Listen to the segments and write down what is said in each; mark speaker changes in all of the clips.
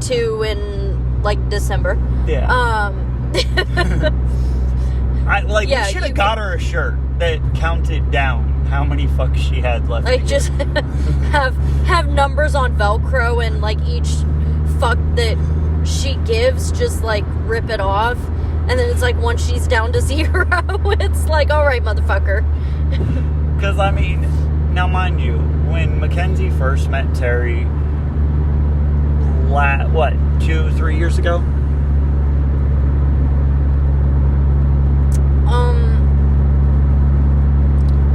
Speaker 1: 2 in, like, December.
Speaker 2: Yeah. We
Speaker 1: yeah,
Speaker 2: should have got her a shirt that counted down how many fucks she had left.
Speaker 1: Like, just have numbers on Velcro, and, like, each fuck that she gives, just, like, rip it off. And then it's like, once she's down to 0, it's like, all right, motherfucker.
Speaker 2: Because, I mean, now mind you, when Mackenzie first met Terry, 2-3 years ago?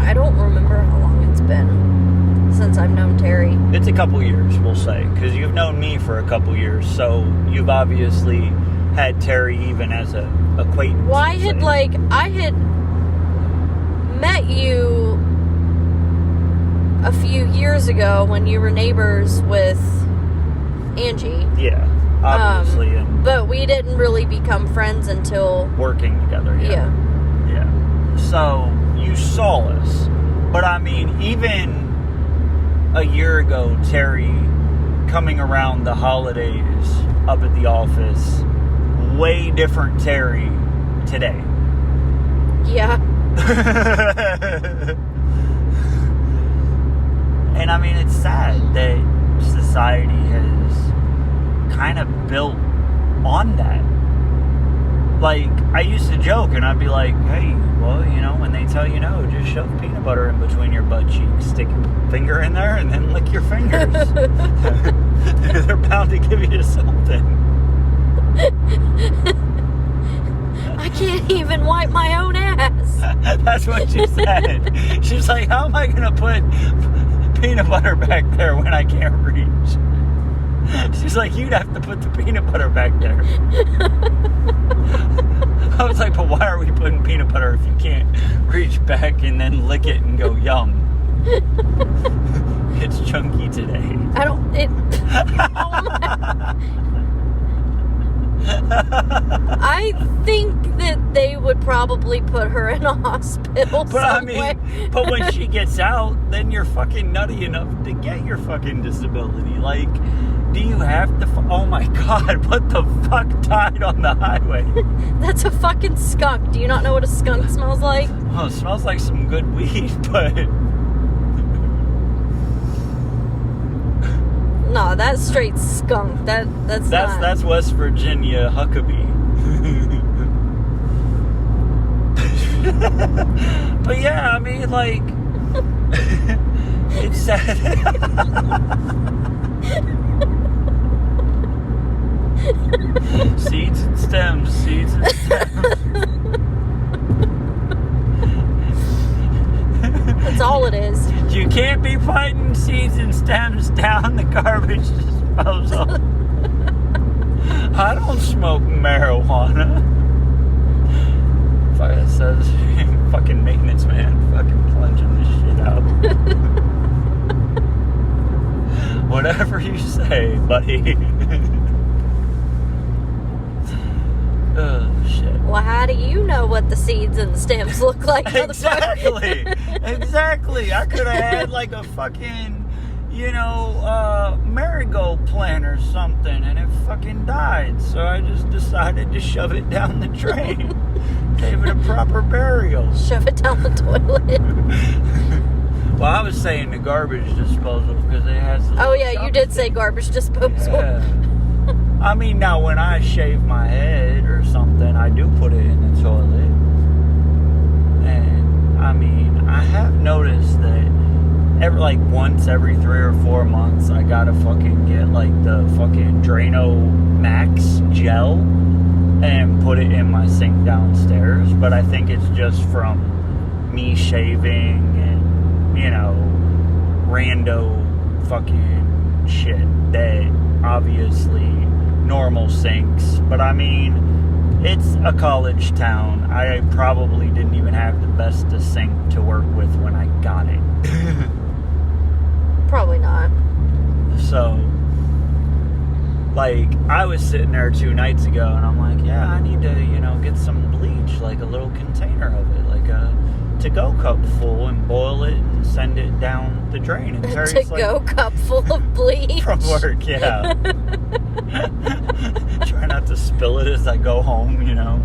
Speaker 1: I don't remember how long it's been since I've known Terry.
Speaker 2: It's a couple years, we'll say, because you've known me for a couple years, so you've obviously had Terry even as a acquaintance.
Speaker 1: Well, I had met you a few years ago when you were neighbors with Angie.
Speaker 2: Yeah, obviously.
Speaker 1: But we didn't really become friends until...
Speaker 2: working together, yeah. Yeah. So, you saw us. But, I mean, even a year ago, Terry coming around the holidays up at the office, way different Terry today.
Speaker 1: Yeah.
Speaker 2: And, I mean, it's sad that society has kind of built on that. Like, I used to joke, and I'd be like, hey, well, you know, when they tell you no, just shove peanut butter in between your butt cheeks, stick your finger in there, and then lick your fingers. They're bound to give you something.
Speaker 1: I can't even wipe my own ass.
Speaker 2: That's what she said. She's like, how am I going to put peanut butter back there when I can't reach? She's like, you'd have to put the peanut butter back there. I was like, but why are we putting peanut butter if you can't reach back and then lick it and go, yum? It's chunky today.
Speaker 1: I think that they would probably put her in a hospital somewhere.
Speaker 2: But when she gets out, then you're fucking nutty enough to get your fucking disability. Like, do you have to... oh my God, what the fuck died on the highway?
Speaker 1: That's a fucking skunk. Do you not know what a skunk smells like?
Speaker 2: Well, it smells like some good weed, but...
Speaker 1: No, that's straight skunk. That's
Speaker 2: West Virginia Huckabee. But yeah, I mean, like, it's sad. Seeds and stems.
Speaker 1: That's all it is.
Speaker 2: You can't be putting seeds and stems down the garbage disposal. I don't smoke marijuana. Fuck, it says fucking maintenance man fucking plunging this shit out. Whatever you say, buddy. Oh, shit.
Speaker 1: Well, how do you know what the seeds and the stems look like?
Speaker 2: Exactly. I could have had like a fucking, marigold plant or something, and it fucking died. So I just decided to shove it down the drain. Gave it a proper burial.
Speaker 1: Shove it down the toilet.
Speaker 2: Well, I was saying the garbage disposal because it has...
Speaker 1: oh, yeah, you did say garbage disposal.
Speaker 2: Yeah. I mean, now when I shave my head or something, I do put it in the toilet. And, I mean, I have noticed that once every 3 or 4 months, I gotta fucking get, the fucking Drano Max gel and put it in my sink downstairs. But I think it's just from me shaving and, rando fucking shit that obviously normal sinks. But I mean, it's a college town. I probably didn't even have the best of sink to work with when I got it.
Speaker 1: Probably not.
Speaker 2: So, I was sitting there 2 nights ago and I'm like, yeah, I need to, get some bleach, a little container of it, a to-go cup full, and boil it and send it down the drain. And
Speaker 1: a to-go cup full of bleach?
Speaker 2: From work, yeah. I go home, you know,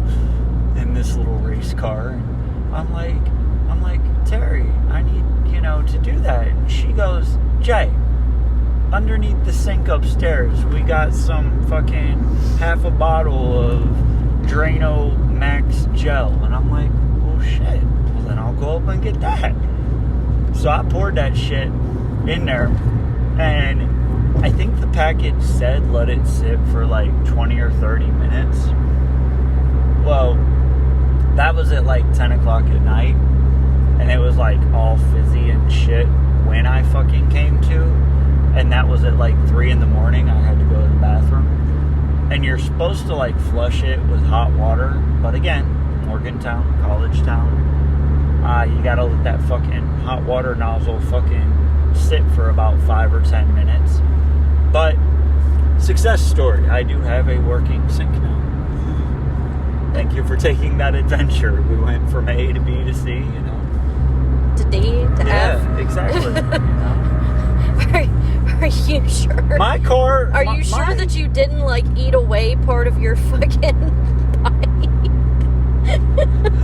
Speaker 2: in this little race car. And I'm like, Terry, I need, you know, to do that. And she goes, Jay, underneath the sink upstairs, we got some fucking half a bottle of Drano Max gel. And I'm like, well, shit. Well, then I'll go up and get that. So I poured that shit in there. And I think the package said let it sit for like 20 or 30 minutes. Well, that was at like 10 o'clock at night. And it was like all fizzy and shit when I fucking came to. And that was at like 3 in the morning. I had to go to the bathroom. And you're supposed to like flush it with hot water. But again, Morgantown, college town. You gotta let that fucking hot water nozzle fucking sit for about 5 or 10 minutes. But success story. I do have a working sink now. Thank you for taking that adventure. We went from A to B to C, you know.
Speaker 1: To D to F.
Speaker 2: Yeah, exactly. You know?
Speaker 1: Are you sure?
Speaker 2: My car.
Speaker 1: Are you sure that you didn't like eat away part of your fucking bite?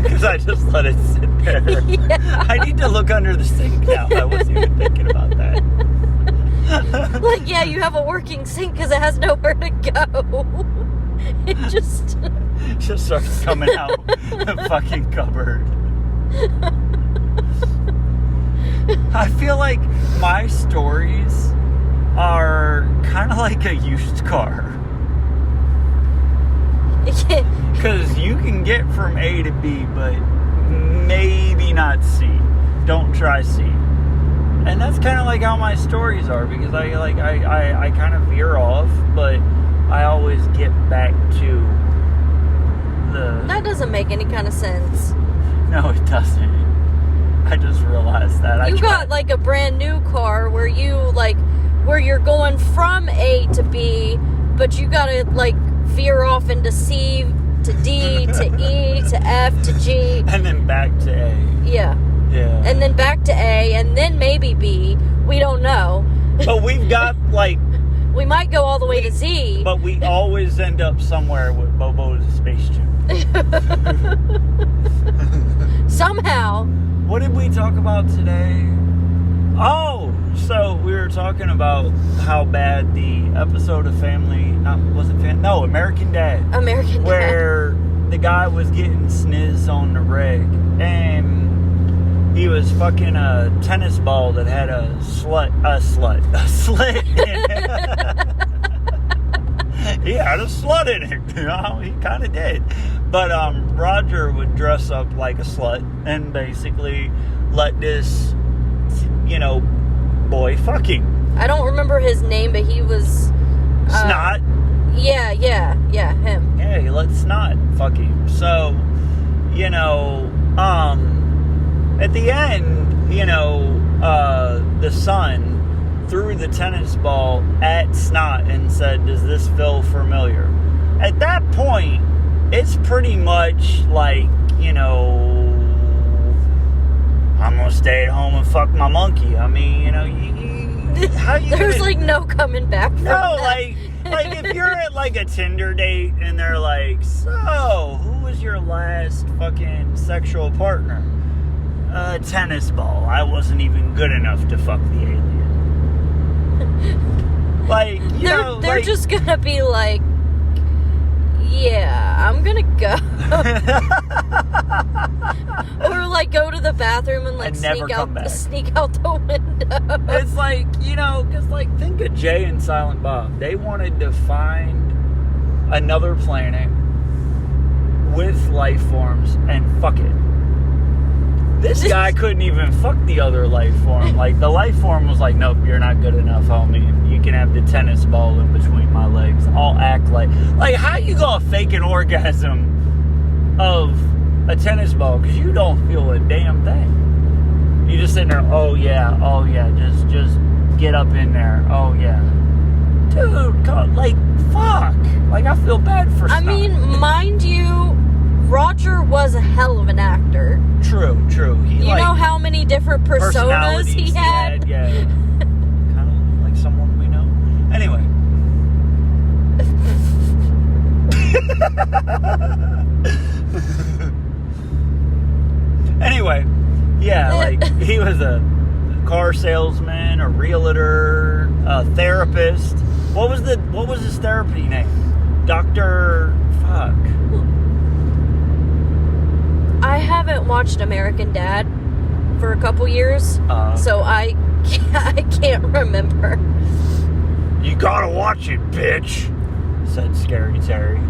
Speaker 2: Because I just let it sit there.
Speaker 1: Yeah.
Speaker 2: I need to look under the sink now. I wasn't even thinking about that.
Speaker 1: Like, yeah, you have a working sink because it has nowhere to go. It just
Speaker 2: starts coming out the fucking cupboard. I feel like my stories are kind of like a used car. Because you can get from A to B, but maybe not C. Don't try C. And that's kind of like how my stories are, because I kind of veer off, but I always get back to the...
Speaker 1: That doesn't make any kind of sense.
Speaker 2: No, it doesn't. I just realized that.
Speaker 1: You got like a brand new car where you're going from A to B, but you gotta like veer off into C to D to E to F to G.
Speaker 2: And then back to A.
Speaker 1: Yeah.
Speaker 2: Yeah.
Speaker 1: And then back to A, and then maybe B. We don't know.
Speaker 2: But we've got like...
Speaker 1: We might go all the way to Z.
Speaker 2: But we always end up somewhere with Bobo's Space Jam.
Speaker 1: Somehow.
Speaker 2: What did we talk about today? Oh, so we were talking about how bad the episode of American Dad.
Speaker 1: American
Speaker 2: where
Speaker 1: Dad.
Speaker 2: The guy was getting sniz on the rig, and he was fucking a tennis ball that had a slit in it. He had a slut in it, you know, he kind of did. But Roger would dress up like a slut and basically let this, you know, boy fucking.
Speaker 1: I don't remember his name, but he was...
Speaker 2: Snot.
Speaker 1: Yeah, him.
Speaker 2: Yeah, he let Snot fuck him. So, you know, at the end, you know, the son threw the tennis ball at Snot and said, "Does this feel familiar?" At that point, it's pretty much like, you know, I'm gonna stay at home and fuck my monkey. I mean, you know, how you
Speaker 1: There's
Speaker 2: gonna,
Speaker 1: like no coming back from that.
Speaker 2: like if you're at like a Tinder date and they're like, "So, who was your last fucking sexual partner?" Tennis ball. I wasn't even good enough to fuck the alien. Like,
Speaker 1: they're just gonna be like, yeah, I'm gonna go. Or like go to the bathroom and like sneak out the window.
Speaker 2: It's like, you know, because like think of Jay and Silent Bob. They wanted to find another planet with life forms and fuck it. This guy couldn't even fuck the other life form. Like, the life form was like, "Nope, you're not good enough, homie. You can have the tennis ball in between my legs. I'll act like..." Like, how you gonna fake an orgasm of a tennis ball? Because you don't feel a damn thing. You just sitting there, oh yeah, just get up in there. Oh yeah. Dude, God, like, fuck. Like, I feel bad for Snot.
Speaker 1: I mean, mind you, Roger was a hell of an actor.
Speaker 2: True. You
Speaker 1: know how many different personas he had?
Speaker 2: Yeah. Kind of like someone we know. Anyway. Anyway, yeah, like he was a car salesman, a realtor, a therapist. What was his therapy name? Dr. Fuck.
Speaker 1: I haven't watched American Dad for a couple years, so I can't remember.
Speaker 2: You gotta watch it, bitch, said Scary Terry.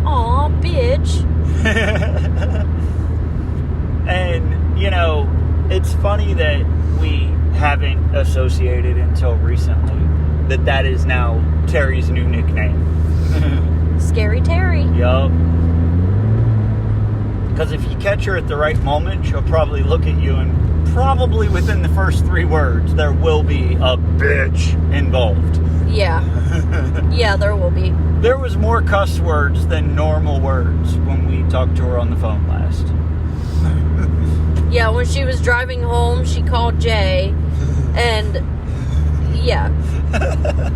Speaker 1: Aw, bitch.
Speaker 2: And, you know, it's funny that we haven't associated until recently that is now Terry's new nickname.
Speaker 1: Scary Terry.
Speaker 2: Yup. Because if you catch her at the right moment, she'll probably look at you and probably within the first 3 words, there will be a bitch involved.
Speaker 1: Yeah. Yeah, there will be.
Speaker 2: There was more cuss words than normal words when we talked to her on the phone last.
Speaker 1: Yeah, when she was driving home, she called Jay, and yeah,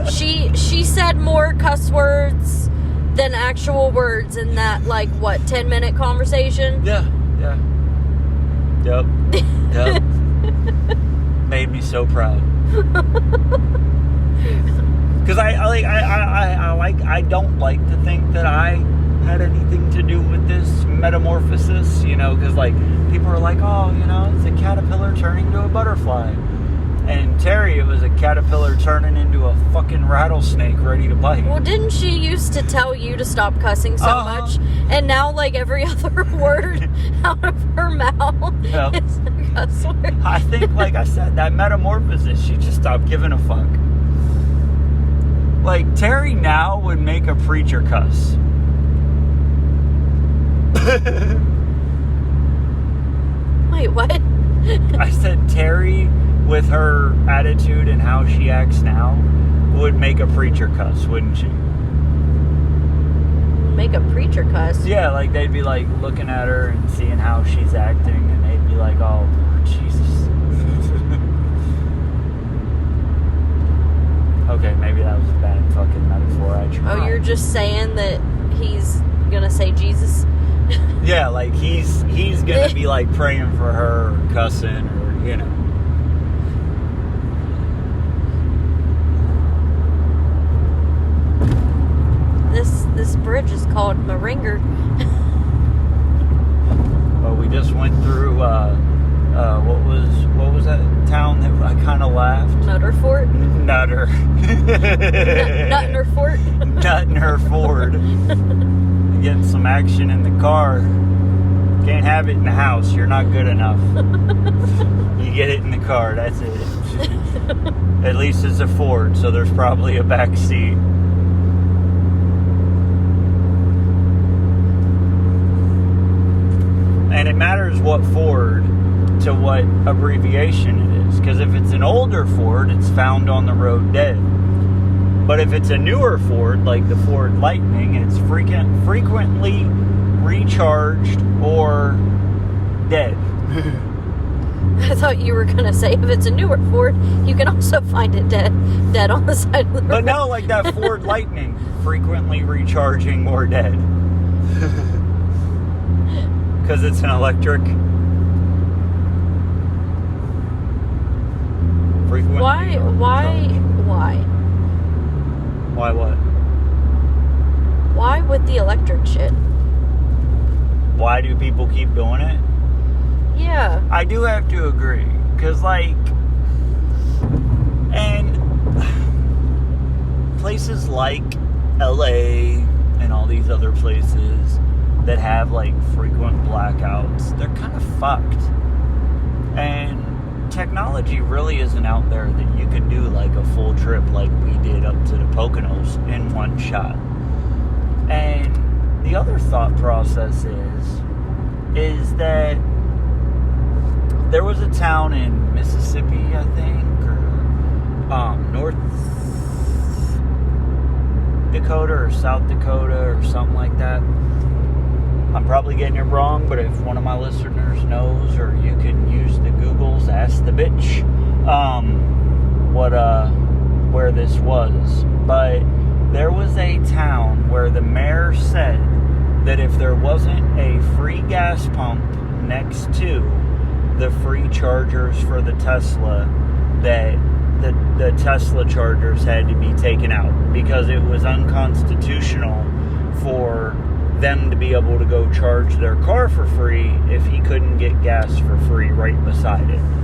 Speaker 1: she said more cuss words than actual words in that 10-minute conversation.
Speaker 2: Yeah. Yep. Made me so proud. Because I don't like to think that I had anything to do with this metamorphosis, because people are like, oh, it's a caterpillar turning to a butterfly. And Terry, it was a caterpillar turning into a fucking rattlesnake ready to bite.
Speaker 1: Well, didn't she used to tell you to stop cussing so much? And now, every other word out of her mouth is a cuss word.
Speaker 2: I think, like I said, that metamorphosis, she just stopped giving a fuck. Terry now would make a preacher cuss.
Speaker 1: Wait, what?
Speaker 2: I said Terry, with her attitude and how she acts now, would make a preacher cuss, wouldn't she?
Speaker 1: Make a preacher cuss?
Speaker 2: Yeah, they'd be looking at her and seeing how she's acting, and they'd be like, oh, Lord Jesus. Okay, maybe that was a bad fucking metaphor. I tried.
Speaker 1: Oh, you're just saying that he's gonna say Jesus?
Speaker 2: Yeah, he's gonna be praying for her or cussing or
Speaker 1: This bridge is called Maringer.
Speaker 2: Well, we just went through what was that town that I kind of laughed?
Speaker 1: Nutterfort?
Speaker 2: Nutter.
Speaker 1: Nutnerfort?
Speaker 2: Nutnerford. Getting some action in the car. Can't have it in the house. You're not good enough. You get it in the car. That's it. At least it's a Ford, so there's probably a back seat. And it matters what Ford to what abbreviation it is. Because if it's an older Ford, it's found on the road dead. But if it's a newer Ford, like the Ford Lightning, it's frequently recharged or dead.
Speaker 1: I thought you were going to say if it's a newer Ford, you can also find it dead on the side of the road.
Speaker 2: But no, like that Ford Lightning, frequently recharging or dead. Because it's an electric. Frequently.
Speaker 1: Why?
Speaker 2: Why what?
Speaker 1: Why with the electric shit?
Speaker 2: Why do people keep doing it?
Speaker 1: Yeah.
Speaker 2: I do have to agree. Because, and places like LA and all these other places that have, frequent blackouts, they're kind of fucked. And technology really isn't out there that you could do, a full trip like we did up to the Poconos in one shot. And the other thought process is that there was a town in Mississippi, I think, or North Dakota or South Dakota or something like that. I'm probably getting it wrong, but if one of my listeners knows, or you can use the Googles, ask the bitch, where this was. But there was a town where the mayor said that if there wasn't a free gas pump next to the free chargers for the Tesla, that the Tesla chargers had to be taken out because it was unconstitutional for them to be able to go charge their car for free if he couldn't get gas for free right beside it.